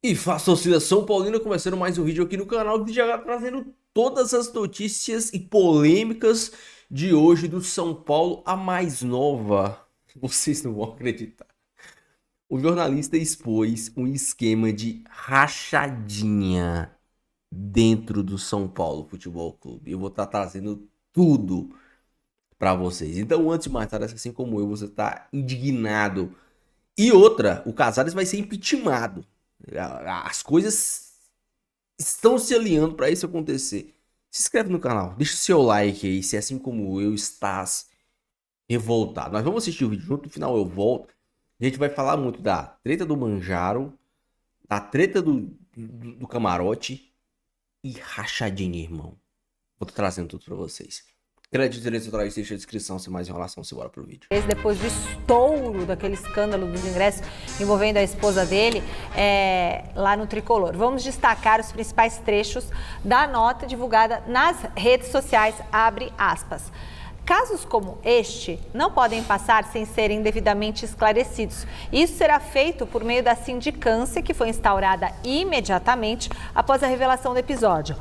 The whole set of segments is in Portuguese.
E faça torcida São Paulina, começando mais um vídeo aqui no canal, que já vai trazendo todas as notícias e polêmicas de hoje do São Paulo, a mais nova. Vocês não vão acreditar. O jornalista expôs um esquema de rachadinha dentro do São Paulo Futebol Clube. Eu vou estar trazendo tudo para vocês. Então, antes de mais nada, assim como eu, você está indignado. E outra, o Casares vai ser impeachmentado. As coisas estão se alinhando para isso acontecer. Se inscreve no canal, deixa o seu like aí, se assim como eu estás revoltado. Nós vamos assistir o vídeo junto, no final eu volto. A gente vai falar muito da treta do Manjaro, da treta do camarote e rachadinha, irmão. Vou tô trazendo tudo para vocês. Crédito direitos autorais, deixa a descrição, sem mais enrolação, simbora pro vídeo. Depois do estouro daquele escândalo dos ingressos envolvendo a esposa dele lá no Tricolor. Vamos destacar os principais trechos da nota divulgada nas redes sociais, abre aspas. Casos como este não podem passar sem serem devidamente esclarecidos. Isso será feito por meio da sindicância que foi instaurada imediatamente após a revelação do episódio.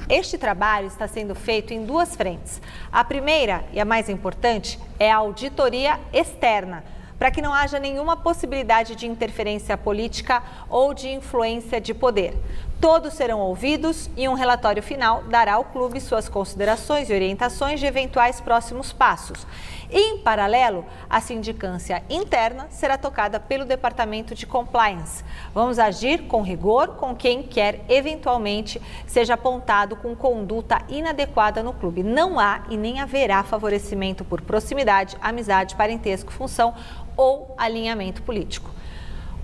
Este trabalho está sendo feito em duas frentes. A primeira, e a mais importante, é a auditoria externa, para que não haja nenhuma possibilidade de interferência política ou de influência de poder. Todos serão ouvidos e um relatório final dará ao clube suas considerações e orientações de eventuais próximos passos. Em paralelo, a sindicância interna será tocada pelo Departamento de Compliance. Vamos agir com rigor com quem quer eventualmente seja apontado com conduta inadequada no clube. Não há e nem haverá favorecimento por proximidade, amizade, parentesco, função ou alinhamento político.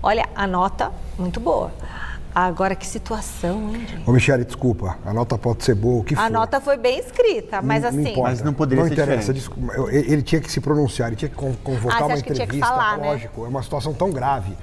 Olha, a nota muito boa. Agora, que situação, hein, gente? Ô, Michele, desculpa, a nota pode ser boa, o que for. A nota foi bem escrita, mas Não assim... importa. Mas não poderia ser interessa, diferente. desculpa, ele tinha que se pronunciar, ele tinha que convocar você uma acha que tinha que entrevista, falar, né? lógico, é uma situação tão grave,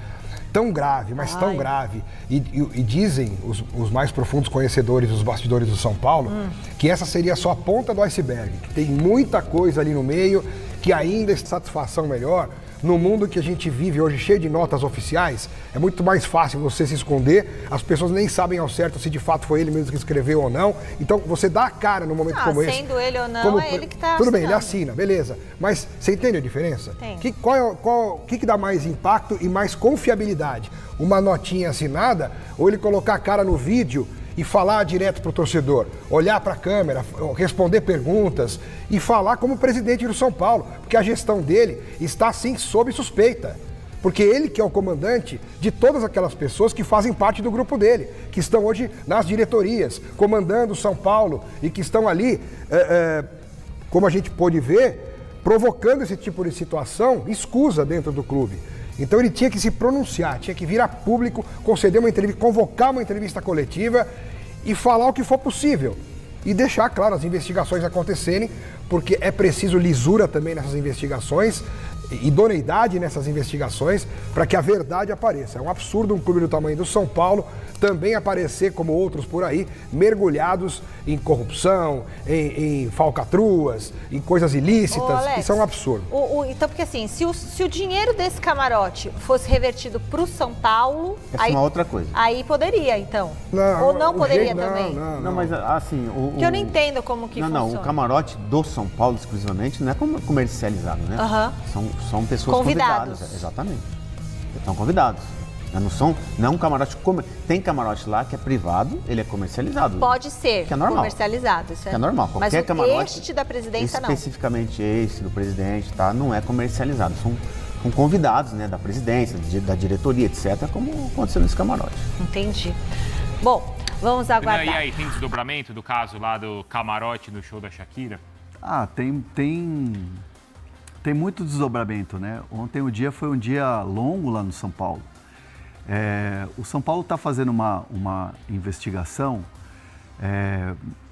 mas tão grave. E dizem os mais profundos conhecedores dos bastidores do São Paulo que essa seria só a ponta do iceberg, que tem muita coisa ali no meio, que ainda é satisfação melhor. No mundo que a gente vive hoje, cheio de notas oficiais, é muito mais fácil você se esconder, as pessoas nem sabem ao certo se de fato foi ele mesmo que escreveu ou não. Então, você dá a cara num momento como esse. Sendo ele ou não, é ele que está Tudo bem, ele assinando. assina, beleza. Mas você entende a diferença? Tem. O que dá mais impacto e mais confiabilidade? Uma notinha assinada ou ele colocar a cara no vídeo e falar direto para o torcedor, olhar para a câmera, responder perguntas e falar como presidente do São Paulo, porque a gestão dele está sim sob suspeita, porque ele que é o comandante de todas aquelas pessoas que fazem parte do grupo dele, que estão hoje nas diretorias, comandando o São Paulo e que estão ali, como a gente pôde ver, provocando esse tipo de situação escusa dentro do clube. Então ele tinha que se pronunciar, tinha que vir a público, conceder uma entrevista, convocar uma entrevista coletiva e falar o que for possível. E deixar, claro, as investigações acontecerem, porque é preciso lisura também nessas investigações, idoneidade nessas investigações, para que a verdade apareça. É um absurdo um clube do tamanho do São Paulo também aparecer, como outros por aí, mergulhados em corrupção, em falcatruas, em coisas ilícitas. Ô, Alex, isso é um absurdo. Então, porque assim, se o dinheiro desse camarote fosse revertido para o São Paulo... Essa é uma outra coisa. Aí poderia, então. Não, Ou não o poderia jeito- também? Não, mas assim... Que eu não entendo como que funciona. Não, o camarote do São Paulo, exclusivamente, não é comercializado, né? Aham. São pessoas Convidados. Exatamente. Estão convidados. Não é um camarote... Tem camarote lá que é privado, ele é comercializado. Pode ser Que é normal. comercializado, isso Que é normal. Mas Qualquer camarote... este da presidência, não. Especificamente esse do presidente, tá? Não é comercializado. São convidados, né? Da presidência, da diretoria, etc. Como aconteceu nesse camarote. Entendi. Bom, vamos aguardar. E aí, tem desdobramento do caso lá do camarote no show da Shakira? Tem muito desdobramento, né? Ontem o dia foi um dia longo lá no São Paulo. O São Paulo está fazendo uma investigação.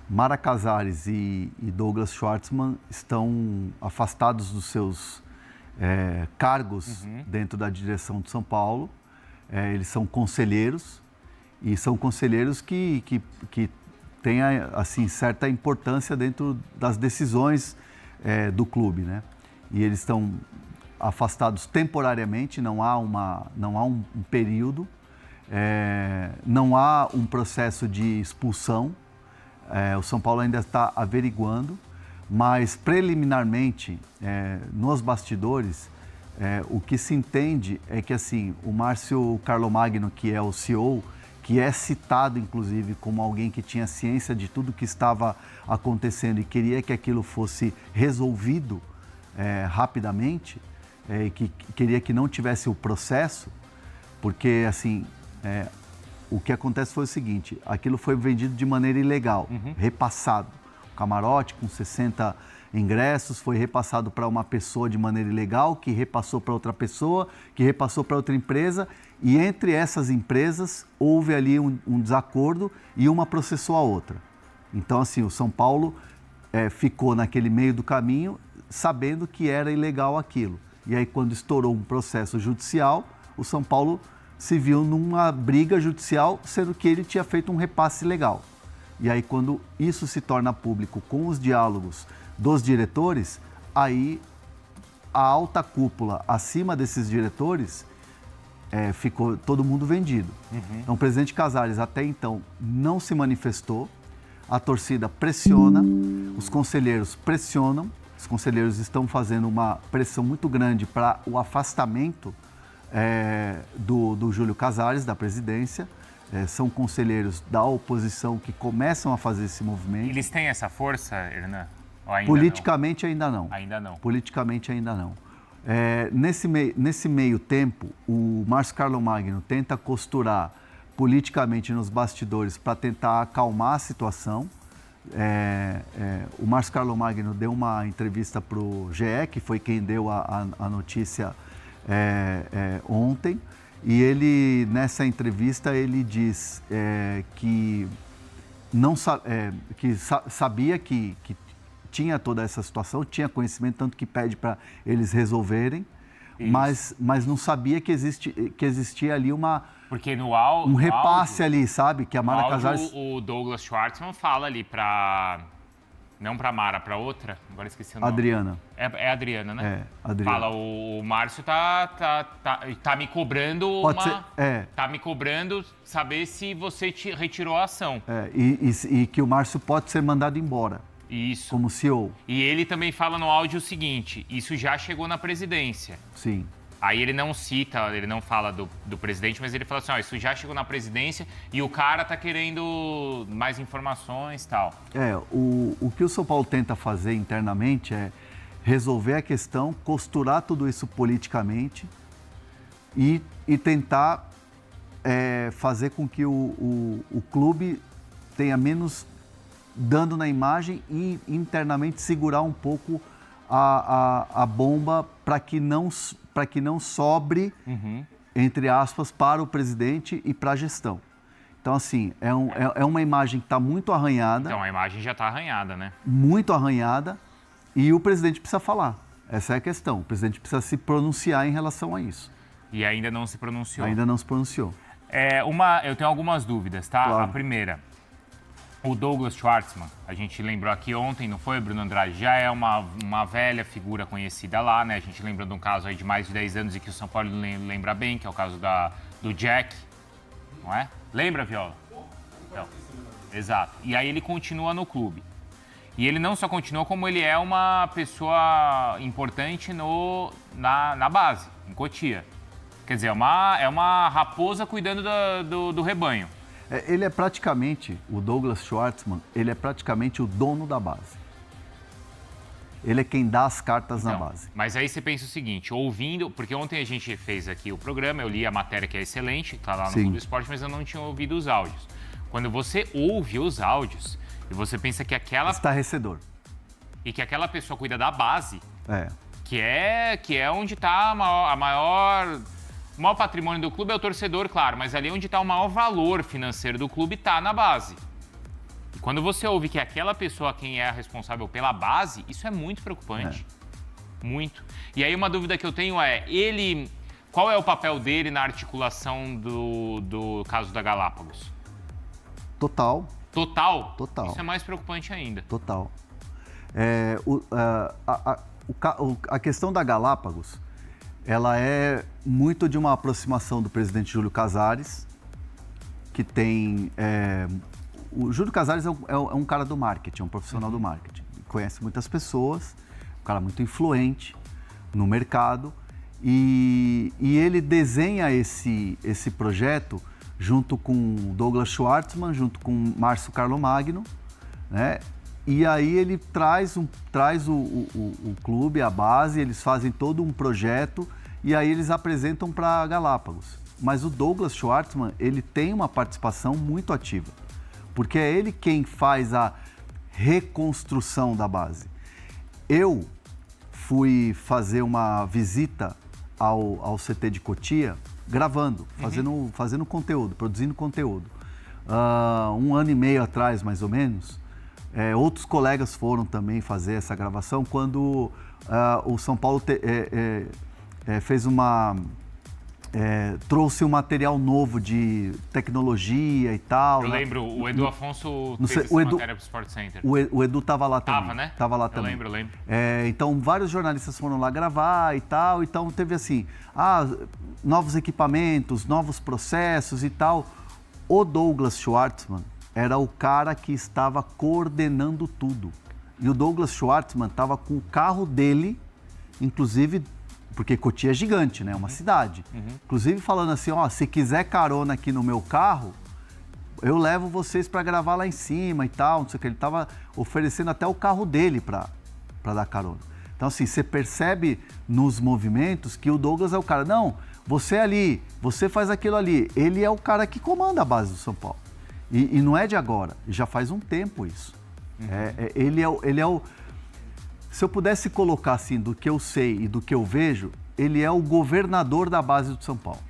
Mara Casares e Douglas Schwartzman estão afastados dos seus cargos dentro da direção de São Paulo. Eles são conselheiros e são conselheiros que têm assim, certa importância dentro das decisões do clube, né? E eles estão afastados temporariamente, não há um período. Não há um processo de expulsão, o São Paulo ainda está averiguando, mas preliminarmente, nos bastidores, o que se entende é que assim, o Márcio Carlomagno, que é o CEO, que é citado inclusive como alguém que tinha ciência de tudo que estava acontecendo e queria que aquilo fosse resolvido rapidamente, e que queria que não tivesse o processo, porque assim, o que acontece foi o seguinte, aquilo foi vendido de maneira ilegal, repassado. O camarote com 60 ingressos foi repassado para uma pessoa de maneira ilegal, que repassou para outra pessoa, que repassou para outra empresa, e entre essas empresas houve ali um desacordo e uma processou a outra. Então assim, o São Paulo ficou naquele meio do caminho sabendo que era ilegal aquilo. E aí quando estourou um processo judicial, o São Paulo se viu numa briga judicial, sendo que ele tinha feito um repasse legal. E aí, quando isso se torna público com os diálogos dos diretores, aí a alta cúpula acima desses diretores ficou todo mundo vendido. Então, o presidente Casares até então não se manifestou, a torcida pressiona, os conselheiros pressionam, os conselheiros estão fazendo uma pressão muito grande para o afastamento do Júlio Casares, da presidência. São conselheiros da oposição que começam a fazer esse movimento. Eles têm essa força, Hernan? Ou ainda Politicamente ainda não. Ainda não. Politicamente ainda não. Nesse meio tempo, o Márcio Carlomagno tenta costurar politicamente nos bastidores para tentar acalmar a situação. O Márcio Carlomagno deu uma entrevista para o GE, que foi quem deu a notícia ontem. E ele, nessa entrevista, ele diz que sabia que tinha toda essa situação, tinha conhecimento, tanto que pede para eles resolverem, mas não sabia que existia ali Porque um repasse ali, sabe? Que a Mara Casares... O Douglas Schwartzman fala ali não para Mara, para outra, agora esqueci o nome. Adriana. É a Adriana, né? Adriana. Fala, o Márcio tá me cobrando tá me cobrando saber se você retirou a ação. E que o Márcio pode ser mandado embora. Isso. Como CEO. E ele também fala no áudio o seguinte, isso já chegou na presidência. Sim. Aí ele não cita, ele não fala do presidente, mas ele fala assim, isso já chegou na presidência e o cara tá querendo mais informações e tal. O que o São Paulo tenta fazer internamente é resolver a questão, costurar tudo isso politicamente e tentar fazer com que o clube tenha menos dano na imagem e internamente segurar um pouco a bomba para que não sobre, entre aspas, para o presidente e para a gestão. Então, assim, é uma imagem que está muito arranhada. Então, a imagem já está arranhada, né? Muito arranhada e o presidente precisa falar. Essa é a questão. O presidente precisa se pronunciar em relação a isso. E ainda não se pronunciou. Ainda não se pronunciou. Eu tenho algumas dúvidas, tá? Claro. A primeira, o Douglas Schwartzman, a gente lembrou aqui ontem, não foi, Bruno Andrade? Já é uma velha figura conhecida lá, né? A gente lembra de um caso aí de mais de 10 anos e que o São Paulo lembra bem, que é o caso do Jack, não é? Lembra, Viola? Então, exato. E aí ele continua no clube. E ele não só continua, como ele é uma pessoa importante na base, em Cotia. Quer dizer, é uma raposa cuidando do rebanho. Ele é praticamente, o Douglas Schwartzman, ele é praticamente o dono da base. Ele é quem dá as cartas na base. Mas aí você pensa o seguinte, porque ontem a gente fez aqui o programa, eu li a matéria que é excelente, tá lá no Clube Esporte, mas eu não tinha ouvido os áudios. Quando você ouve os áudios e você pensa que estarrecedor. E que aquela pessoa cuida da base, que é onde está o maior patrimônio do clube é o torcedor, claro, mas ali onde está o maior valor financeiro do clube está na base. E quando você ouve que aquela pessoa quem é responsável pela base, isso é muito preocupante. Muito. E aí uma dúvida que eu tenho é, qual é o papel dele na articulação do caso da Galápagos? Total. Total? Total. Isso é mais preocupante ainda. Total. A questão da Galápagos, ela é muito de uma aproximação do presidente Júlio Casares que tem... o Júlio Casares é um cara do marketing, é um profissional do marketing. Conhece muitas pessoas, um cara muito influente no mercado. E ele desenha esse projeto junto com Douglas Schwartzman, junto com Márcio Carlomagno, né? E aí ele traz o clube, a base, eles fazem todo um projeto e aí eles apresentam para Galápagos. Mas o Douglas Schwartzman, ele tem uma participação muito ativa, porque é ele quem faz a reconstrução da base. Eu fui fazer uma visita ao CT de Cotia, gravando, fazendo conteúdo, produzindo conteúdo. 1 ano e meio atrás, mais ou menos, outros colegas foram também fazer essa gravação quando o São Paulo fez trouxe um material novo de tecnologia e tal. Eu lembro, o Edu Afonso fez essa matéria pro Sport Center. O Edu estava lá também. Tava, né? Tava lá também. Eu lembro. Então, vários jornalistas foram lá gravar e tal. Então, teve assim, novos equipamentos, novos processos e tal. O Douglas Schwartzman era o cara que estava coordenando tudo. E o Douglas Schwartzman estava com o carro dele, inclusive... Porque Cotia é gigante, né? É uma cidade. Inclusive falando assim, se quiser carona aqui no meu carro, eu levo vocês para gravar lá em cima e tal, não sei o que. Ele estava oferecendo até o carro dele para dar carona. Então, assim, você percebe nos movimentos que o Douglas é o cara. Não, você ali, você faz aquilo ali. Ele é o cara que comanda a base do São Paulo. E não é de agora, já faz um tempo isso. Ele é o... Se eu pudesse colocar assim, do que eu sei e do que eu vejo, ele é o governador da base do São Paulo.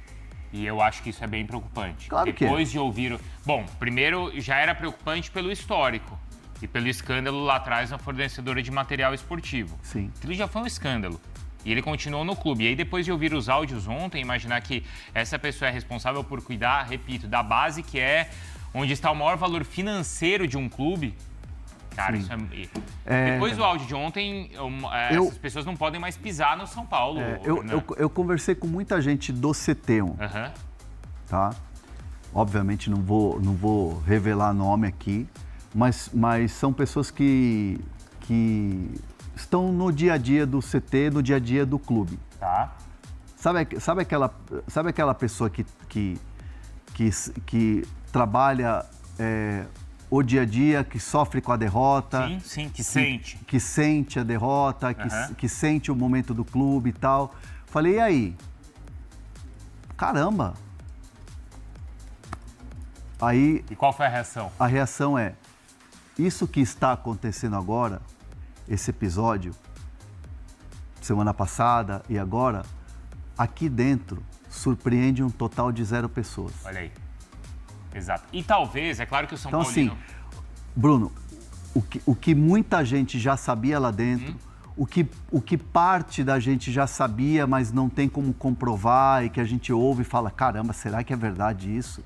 E eu acho que isso é bem preocupante. Claro que é. Depois de ouvir... Bom, primeiro já era preocupante pelo histórico e pelo escândalo lá atrás na fornecedora de material esportivo. Sim. Aquilo já foi um escândalo. E ele continuou no clube. E aí, depois de ouvir os áudios ontem, imaginar que essa pessoa é responsável por cuidar, repito, da base que é onde está o maior valor financeiro de um clube... Cara, Sim. isso depois do áudio de ontem, essas pessoas não podem mais pisar no São Paulo. Eu conversei com muita gente do CT1, tá? Obviamente não vou revelar nome aqui, mas são pessoas que estão no dia a dia do CT, no dia a dia do clube. Tá. Sabe aquela pessoa que trabalha... o dia a dia, que sofre com a derrota. Sim, que sente. Que sente a derrota, que sente o momento do clube e tal. Falei, e aí? Caramba! Aí... E qual foi a reação? A reação é, isso que está acontecendo agora, esse episódio, semana passada e agora, aqui dentro, surpreende um total de 0 pessoas. Olha aí. Exato. E talvez, é claro que o São Paulo... Então, Paulino... assim, Bruno, o que muita gente já sabia lá dentro, o que parte da gente já sabia, mas não tem como comprovar e que a gente ouve e fala, caramba, será que é verdade isso?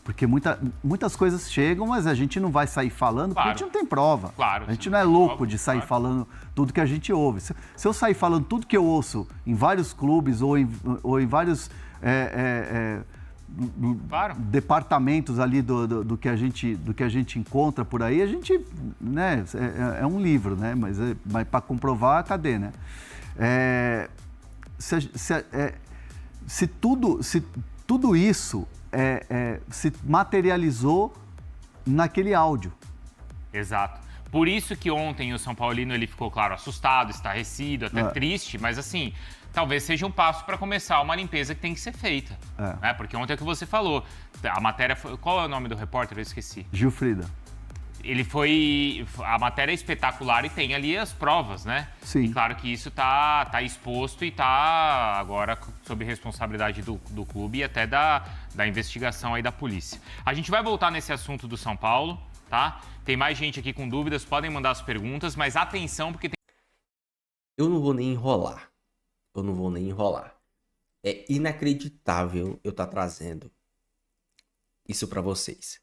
Porque muitas coisas chegam, mas a gente não vai sair falando, porque a gente não tem prova. Claro. A gente não é louco de sair falando tudo que a gente ouve. Se eu sair falando tudo que eu ouço em vários clubes ou em vários... departamentos ali do que a gente encontra por aí, a gente, né, é um livro, né, mas para comprovar, cadê, né? Se tudo isso se materializou naquele áudio. Exato. Por isso que ontem o São Paulino ele ficou, claro, assustado, estarrecido, até triste, mas assim, talvez seja um passo para começar uma limpeza que tem que ser feita. Né? Porque ontem é o que você falou, a matéria foi... Qual é o nome do repórter? Eu esqueci. Gilfrida. Ele foi... A matéria é espetacular e tem ali as provas, né? Sim. E claro que isso tá exposto e tá agora sob responsabilidade do clube e até da investigação aí da polícia. A gente vai voltar nesse assunto do São Paulo, tá? Tem mais gente aqui com dúvidas, podem mandar as perguntas, mas atenção porque tem... Eu não vou nem enrolar. É inacreditável eu estar trazendo isso pra vocês.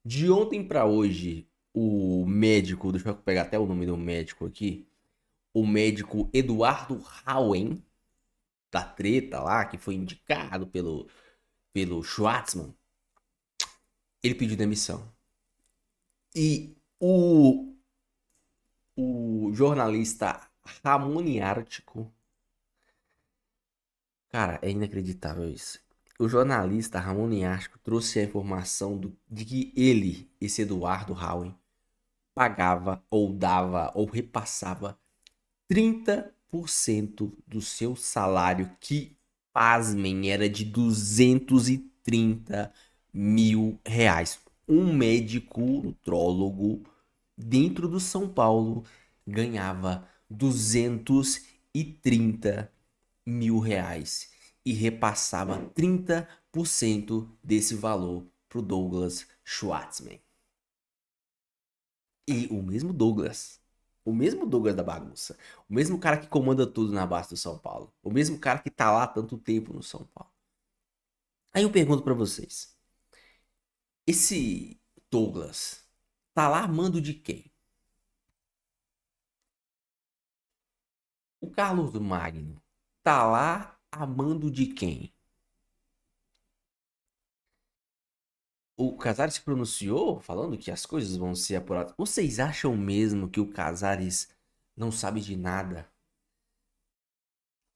De ontem pra hoje, o médico, deixa eu pegar até o nome do médico aqui, o médico Eduardo Hauen, da treta lá, que foi indicado pelo Schwartzman, ele pediu demissão. E o jornalista Ramon Ártico, cara, é inacreditável isso. O jornalista Ramon Ártico trouxe a informação de que ele, esse Eduardo Howen, pagava ou dava ou repassava 30% do seu salário, que, pasmem, era de 230 mil reais. Um médico nutrólogo dentro do São Paulo ganhava 230 mil reais e repassava 30% desse valor pro Douglas Schwartzman. E o mesmo Douglas da bagunça, o mesmo cara que comanda tudo na base do São Paulo, o mesmo cara que tá lá há tanto tempo no São Paulo. Aí eu pergunto pra vocês, esse Douglas tá lá a mando de quem? O Carlos Magno tá lá a mando de quem? O Casares se pronunciou falando que as coisas vão ser apuradas. Vocês acham mesmo que o Casares não sabe de nada?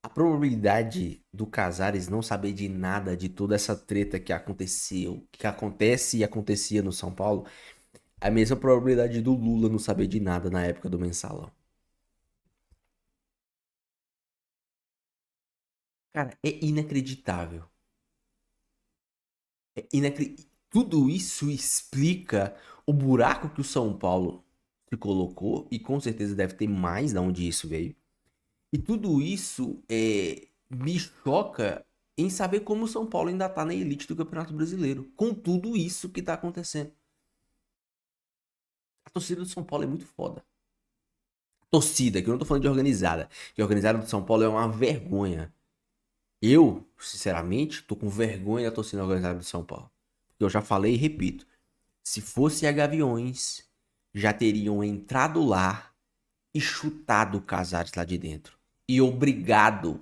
A probabilidade do Casares não saber de nada de toda essa treta que aconteceu, que acontece e acontecia no São Paulo, é a mesma probabilidade do Lula não saber de nada na época do Mensalão. Cara, é inacreditável. Tudo isso explica o buraco que o São Paulo se colocou, e com certeza deve ter mais de onde isso veio. E tudo isso me choca em saber como o São Paulo ainda tá na elite do Campeonato Brasileiro, com tudo isso que tá acontecendo. A torcida do São Paulo é muito foda. Torcida, que eu não tô falando de organizada, que a organizada do São Paulo é uma vergonha. Eu, sinceramente, tô com vergonha da torcida organizada do São Paulo. Eu já falei e repito. Se fosse a Gaviões, já teriam entrado lá e chutado o Casares lá de dentro. E obrigado,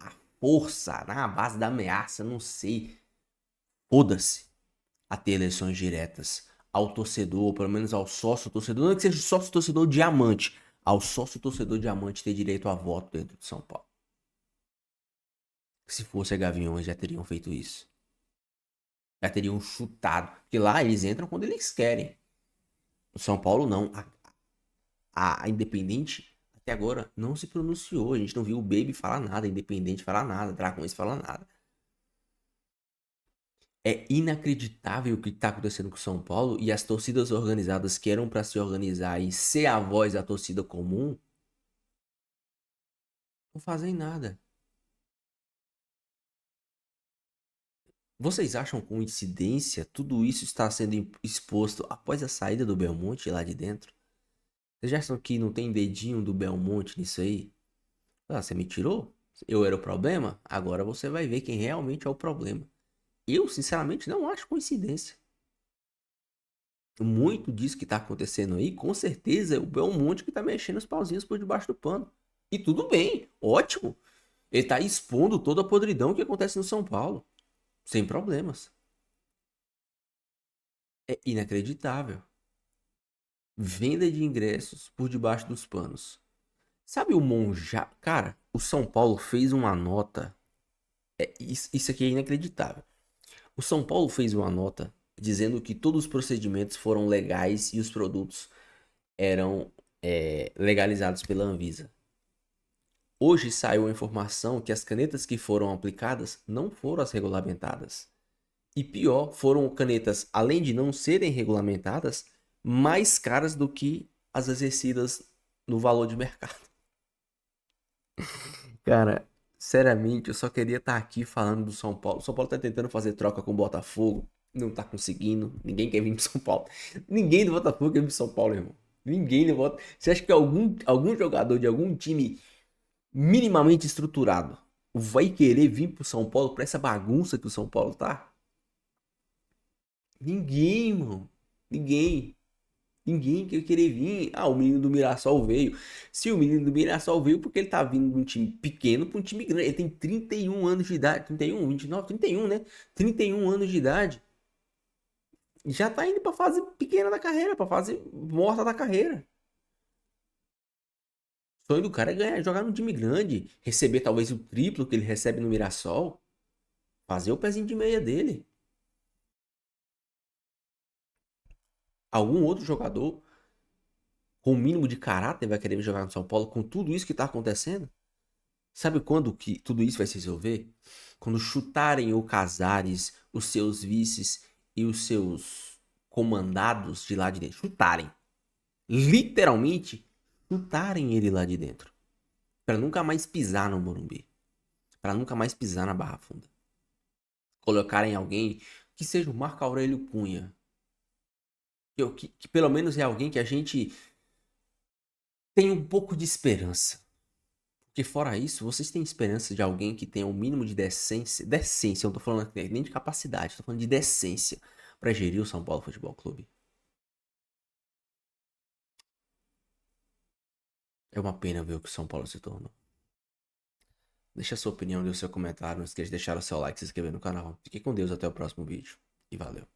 à força, na base da ameaça, não sei. Foda-se a ter eleições diretas ao torcedor, pelo menos ao sócio torcedor. Não é que seja sócio torcedor diamante, ao sócio torcedor diamante ter direito a voto dentro de São Paulo. Se fosse a Gaviões, já teriam feito isso. Já teriam chutado. Porque lá eles entram quando eles querem. No São Paulo, não. A Independente, até agora, não se pronunciou. A gente não viu o Baby falar nada, a Independente falar nada, Dragões falar nada. É inacreditável o que está acontecendo com o São Paulo, e as torcidas organizadas que eram para se organizar e ser a voz da torcida comum não fazem nada. Vocês acham coincidência tudo isso está sendo exposto após a saída do Belmonte lá de dentro? Vocês acham que não tem dedinho do Belmonte nisso aí? Ah, você me tirou? Eu era o problema? Agora você vai ver quem realmente é o problema. Eu, sinceramente, não acho coincidência. Muito disso que tá acontecendo aí, com certeza, é o Belmonte que tá mexendo os pauzinhos por debaixo do pano. E tudo bem, ótimo. Ele tá expondo toda a podridão que acontece no São Paulo. Sem problemas. É inacreditável. Venda de ingressos por debaixo dos panos. Sabe o Monja? Cara, o São Paulo fez uma nota. Isso aqui é inacreditável. O São Paulo fez uma nota dizendo que todos os procedimentos foram legais e os produtos eram legalizados pela Anvisa. Hoje saiu a informação que as canetas que foram aplicadas não foram as regulamentadas. E pior, foram canetas, além de não serem regulamentadas, mais caras do que as exercidas no valor de mercado. Cara, seriamente, eu só queria estar aqui falando do São Paulo. O São Paulo tá tentando fazer troca com o Botafogo, não tá conseguindo. Ninguém quer vir pro São Paulo. Ninguém do Botafogo quer vir pro São Paulo, irmão. Ninguém do Botafogo. Você acha que algum jogador de algum time minimamente estruturado vai querer vir pro São Paulo pra essa bagunça que o São Paulo tá? Ninguém, irmão. Ninguém quer querer vir. Ah, o menino do Mirassol veio. Se o menino do Mirassol veio, porque ele tá vindo de um time pequeno pra um time grande. Ele tem 31 anos de idade. 31, 29, 31, né? 31 anos de idade. já tá indo pra fase pequena da carreira, pra fase morta da carreira. O sonho do cara é ganhar, jogar no time grande, receber talvez o triplo que ele recebe no Mirassol, fazer o pezinho de meia dele. Algum outro jogador com o mínimo de caráter vai querer jogar no São Paulo com tudo isso que tá acontecendo? Sabe quando que tudo isso vai se resolver? Quando chutarem o Casares, os seus vices e os seus comandados de lá de dentro. Chutarem. Literalmente, chutarem ele lá de dentro. Pra nunca mais pisar no Morumbi. Pra nunca mais pisar na Barra Funda. Colocarem alguém que seja o Marco Aurélio Cunha. Que pelo menos é alguém que a gente tem um pouco de esperança. Porque fora isso, vocês têm esperança de alguém que tenha o mínimo de decência. Decência, eu não tô falando nem de capacidade, tô falando de decência pra gerir o São Paulo Futebol Clube. É uma pena ver o que o São Paulo se tornou. Deixa a sua opinião, deixa o seu comentário, não esqueça de deixar o seu like e se inscrever no canal. Fique com Deus, até o próximo vídeo. E valeu.